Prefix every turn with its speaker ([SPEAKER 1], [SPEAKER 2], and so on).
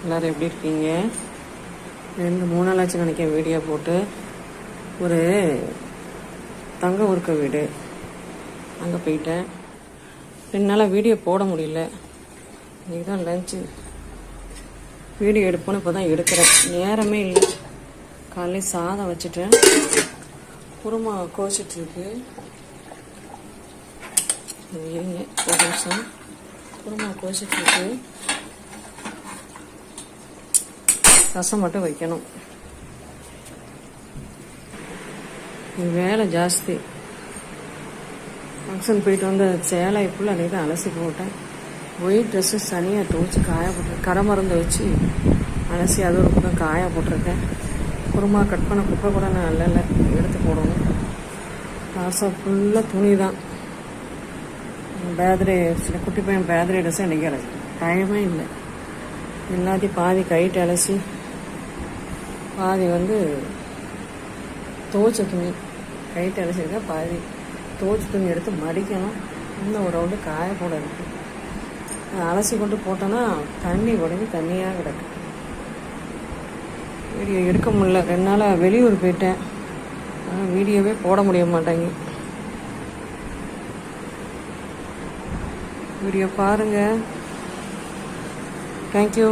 [SPEAKER 1] எல்லோரும் எப்படி இருக்கீங்க? 2-3 நாளாச்சு நினைக்க வீடியோ போட்டு. ஒரு தங்க உருக்க வீடு அங்கே போயிட்டேன். 2 நாளாக வீடியோ போட முடியல. இன்றைக்கி தான் லஞ்சு வீடியோ எடுப்போன்னு இப்போ தான் எடுக்கிறேன். நேரமே இல்லை. காலையில் சாதம் வச்சுட்டேன். குருமா கோச்சிட்ருக்கு. இருங்க ஒரு நிமிஷம். குருமா கோச்சிட்ருக்கு. ரசம் மட்டும் வைக்கணும். வேலை ஜாஸ்தி. ஃபங்க்ஷன் போயிட்டு வந்து சேலை ஃபுல்லாக அன்றைக்கி தான் அலசி போட்டேன். ஒயிட் ட்ரெஸ்ஸு சனியாக துவச்சி காய போட்டிருக்கேன். கரை மருந்து வச்சு அலசி அது ஒரு பக்கம் காய போட்டிருக்கேன். குருமா கட் பண்ண குப்பை கூட நான் நல்ல எடுத்து போடணும். ரசம் ஃபுல்லாக துணி தான். பேத்ரே சில குட்டி பையன் பேத்ரே ட்ரெஸ்ஸை இன்றைக்கி அலசி டைமே இல்லை. எல்லாத்தையும் பாதி கைட்டு அலசி பாதி துவைச்ச துணி கைட்டு அலசிருக்கா. பாதி துவைச்ச துணி எடுத்து மடிக்கணும். இன்னும் ஒரு ரவுண்டு காய போட இருக்குது. அலசி கொண்டு போட்டோன்னா தண்ணி உடனே தண்ணியாக கிடக்கு. வீடியோ எடுக்க முடியல. 2 நாளாக வெளியூர் போயிட்டேன். ஆனால் வீடியோவே போட முடிய மாட்டேங்க. வீடியோ பாருங்கள். தேங்க்யூ.